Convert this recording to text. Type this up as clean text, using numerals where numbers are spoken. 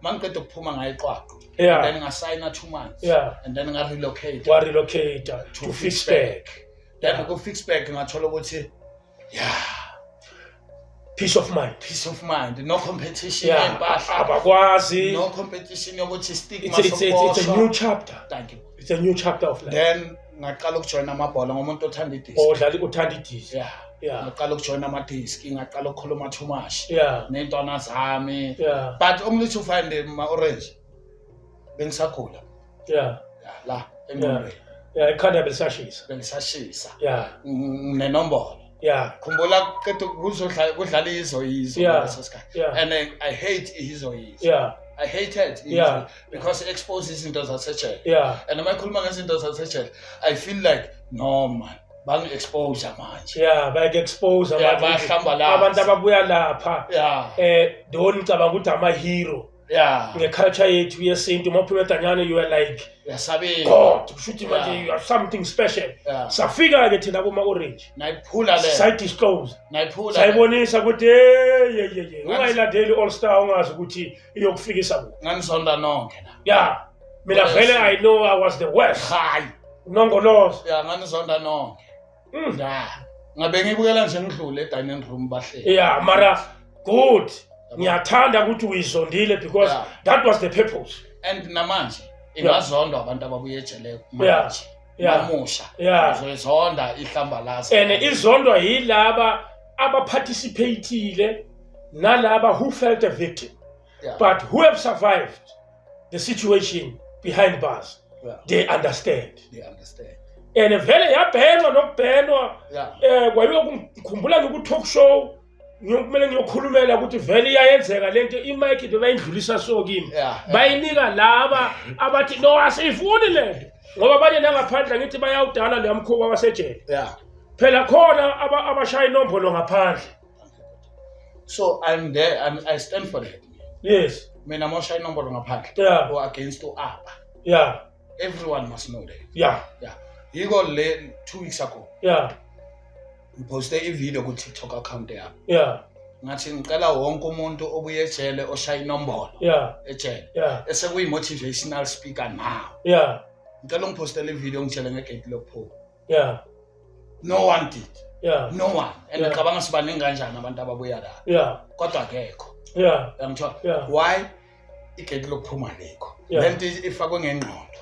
mangiceda ukuphuma ngayiqwaqwa Yeah. and then ngasign 2 months Yeah. and then ngarelocate Relocate to Fixback. then go Fixback ngathola ukuthi Peace of mind. peace of mind, no competition Yeah. empahla, Abakwazi. no competition yokuthi stigma It's a new chapter. Thank you. It's a new chapter of life. Then ngaqala ukujoin amabhola ngomuntu othanda idisc. Odlala uthanda idisc. Yeah. Ngaqala ukujoin ama-disc, ngaqala ukukhuluma too much. Yeah. Nentwana zami. Yeah. But only to find ma-orange. Bengisakhula. Yeah. La engqondweni. Yeah, ikhanda belisashisa. Bengisashisa. Yeah. Nenombolo. Yeah. Khumbula qeda kudlala izo Yeah. leso sikhathi. Yeah. And I hate izo. Yeah. I hated it Yeah. because it exposes izinto zasejele. Yeah. And uma ikhuluma ngezinto zasejele, I feel like no man, bangi-expose manje. Yeah, bayake-expose Yeah, bayahlambalaza. abantu ababuya lapha. Yeah. Don't ngicabanga ukuthi ama-hero. Yeah. Nge-culture yethu yesintu maphuma edanyana you are like Yasabela. God, kushuthi manje you are something special. Yeah. Safika-ke thina kuma-orange. Nayiphula le. Sayidisclose. Nayiphula. Sayibonisa ukuthi ye. Ungayilandeli All Star ungazi ukuthi iyokufikisa kuphi. Nganisonda nonke la. Yeah. Mina vele I know I was the worst. Hayi. Nongoloza. Yeah, nganisonda nonke. Yeah. Ngabe ngibukela nje ngidlule e-dining room bahleli. Yeah, mara good. Ngiyathanda ukuthi uyizondile because that was the purpose. And namanje ingazondwa abantu ababuye ejele manje. Yeah. Namusha. Yeah. Uzozonda ihlambalaza. And izondwa yilaba abaparticipateile nalaba who felt a victim. Yeah. But who have survived the situation behind bars. Yeah. They understand. They understand. And vele yabhenwa nokubhenwa Yeah. kwayokukhumbula ku talk show ngiyokumele ngiyokhulumela ukuthi vele iyayenzeka lento imic bebayindlulisa so kimi bayinika laba abathi no asifuni lento ngoba abanye nangaphandle ngithi bayawudala le mkhuba wasejele. Yeah. Phela khona abashaya inombolo ngaphandle. So I'm there, I stand for that. Yes. Mina mosha inombolo ngaphandle. Yeah. Or against UAPA. Yeah. Everyone must know that. Yeah. Yeah. You got late 2 weeks ago. Yeah. We posted a video ku TikTok account yami. Yeah. Ngathi ngicela wonke umuntu obuye ejele oshaya inombolo. Yeah. Ejele. Yeah. Ese kuyi motivational speaker now. Yeah. Ngicela ngipostele video ngitshele ngegate lokuphuma. Yeah. No one did. Yeah. No one. And ngicabanga sibaningi kanjani abantu ababuya la. Yeah. Kodwa akekho. Yeah. Ngithola Yeah. why igate lokuphuma lekho. Yeah. Lento ifakwe ngengqondo.